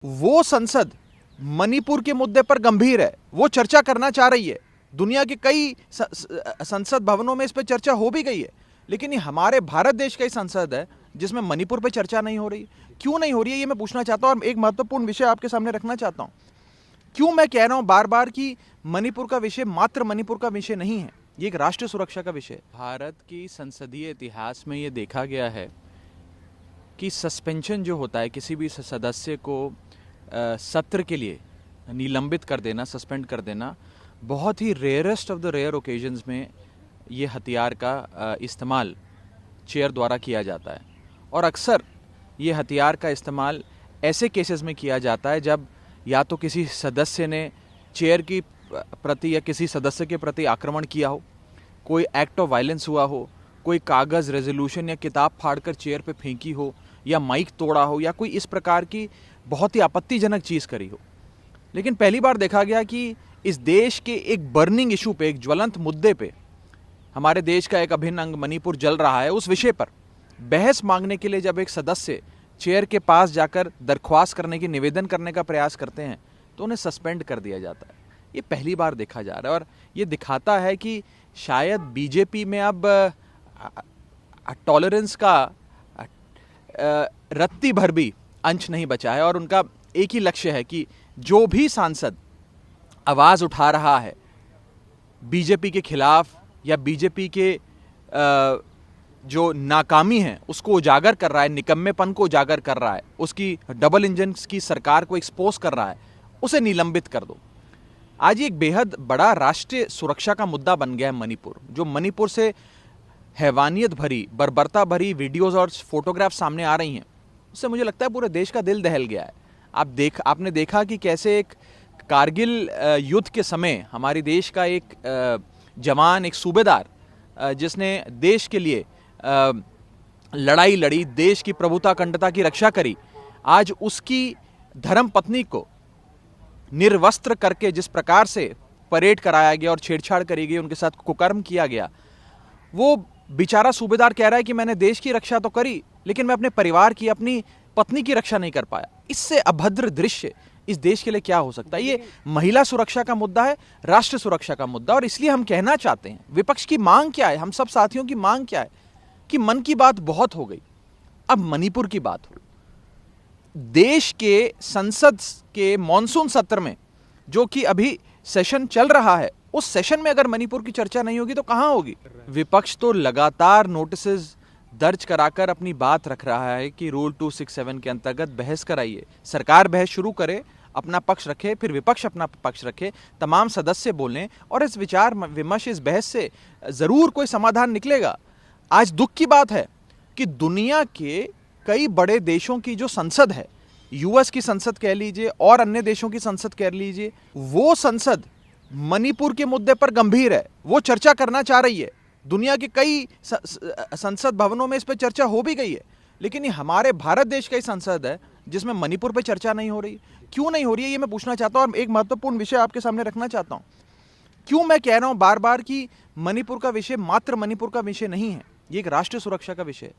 वो संसद मणिपुर के मुद्दे पर गंभीर है, वो चर्चा करना चाह रही है। दुनिया के कई संसद भवनों में इस पर चर्चा हो भी गई है, लेकिन ये हमारे भारत देश का ही संसद है जिसमें मणिपुर पे चर्चा नहीं हो रही। क्यों नहीं हो रही है ये मैं पूछना चाहता हूं और एक महत्वपूर्ण विषय आपके सामने रखना चाहता हूं। क्यों मैं कह रहा हूं बार बार कि मणिपुर का विषय मात्र मणिपुर का विषय नहीं है, ये एक राष्ट्रीय सुरक्षा का विषय है। भारत की संसदीय इतिहास में ये देखा गया है कि सस्पेंशन जो होता है, किसी भी सदस्य को सत्र के लिए निलंबित कर देना, सस्पेंड कर देना, बहुत ही rarest of the rare occasions में ये हथियार का इस्तेमाल चेयर द्वारा किया जाता है। और अक्सर ये हथियार का इस्तेमाल ऐसे केसेस में किया जाता है जब या तो किसी सदस्य ने चेयर की प्रति या किसी सदस्य के प्रति आक्रमण किया हो, कोई एक्ट ऑफ वायलेंस हुआ हो, कोई कागज़, रेजोल्यूशन या किताब फाड़कर चेयर पे फेंकी हो, या माइक तोड़ा हो, या कोई इस प्रकार की बहुत ही आपत्तिजनक चीज़ करी हो। लेकिन पहली बार देखा गया कि इस देश के एक बर्निंग इशू पे, एक ज्वलंत मुद्दे पे, हमारे देश का एक अभिन्न अंग मणिपुर जल रहा है, उस विषय पर बहस मांगने के लिए जब एक सदस्य चेयर के पास जाकर दरख्वास्त करने की, निवेदन करने का प्रयास करते हैं तो उन्हें सस्पेंड कर दिया जाता है। ये पहली बार देखा जा रहा है और ये दिखाता है कि शायद बीजेपी में अब टॉलरेंस का रत्ती भर भी अंश नहीं बचा है और उनका एक ही लक्ष्य है कि जो भी सांसद आवाज़ उठा रहा है बीजेपी के खिलाफ या बीजेपी के जो नाकामी है उसको उजागर कर रहा है, निकम्मेपन को उजागर कर रहा है, उसकी डबल इंजन की सरकार को एक्सपोज कर रहा है, उसे निलंबित कर दो। आज ये एक बेहद बड़ा राष्ट्रीय सुरक्षा का मुद्दा बन गया है मणिपुर। जो मणिपुर से हैवानियत भरी, बर्बरता भरी वीडियोस और फोटोग्राफ सामने आ रही हैं, उससे मुझे लगता है पूरे देश का दिल दहल गया है। आपने देखा कि कैसे एक कारगिल युद्ध के समय हमारे देश का एक जवान, एक सूबेदार जिसने देश के लिए लड़ाई लड़ी, देश की प्रभुता अखंडता की रक्षा करी, आज उसकी धर्म पत्नी को निर्वस्त्र करके जिस प्रकार से परेड कराया गया और छेड़छाड़ करी गई, उनके साथ कुकर्म किया गया, वो बेचारा सूबेदार कह रहा है कि मैंने देश की रक्षा तो करी लेकिन मैं अपने परिवार की, अपनी पत्नी की रक्षा नहीं कर पाया। इससे अभद्र दृश्य इस देश के लिए क्या हो सकता है? ये महिला सुरक्षा का मुद्दा है, राष्ट्र सुरक्षा का मुद्दा। और इसलिए हम कहना चाहते हैं, विपक्ष की मांग क्या है, हम सब साथियों की मांग क्या है कि मन की बात बहुत हो गई, अब मणिपुर की बात हो। देश के संसद के मॉनसून सत्र में, जो कि अभी सेशन चल रहा है, उस सेशन में अगर मणिपुर की चर्चा नहीं होगी तो कहां होगी? विपक्ष तो लगातार नोटिसेस दर्ज कराकर अपनी बात रख रहा है कि रूल 267 के अंतर्गत बहस कराइए, सरकार बहस शुरू करे, अपना पक्ष रखे, फिर विपक्ष अपना पक्ष रखे, तमाम सदस्य बोलें और इस विचार विमर्श, इस बहस से जरूर कोई समाधान निकलेगा। आज दुख की बात है कि दुनिया के कई बड़े देशों की जो संसद है, यूएस की संसद कह लीजिए और अन्य देशों की संसद कह लीजिए, वो संसद मणिपुर के मुद्दे पर गंभीर है, वो चर्चा करना चाह रही है। दुनिया के कई संसद भवनों में इस पर चर्चा हो भी गई है, लेकिन ये हमारे भारत देश का ही संसद है जिसमें मणिपुर पे चर्चा नहीं हो रही। क्यों नहीं हो रही है ये मैं पूछना चाहता हूं और एक महत्वपूर्ण विषय आपके सामने रखना चाहता हूं। क्यों मैं कह रहा हूं बार बार कि मणिपुर का विषय मात्र मणिपुर का विषय नहीं है, ये एक राष्ट्रीय सुरक्षा का विषय है।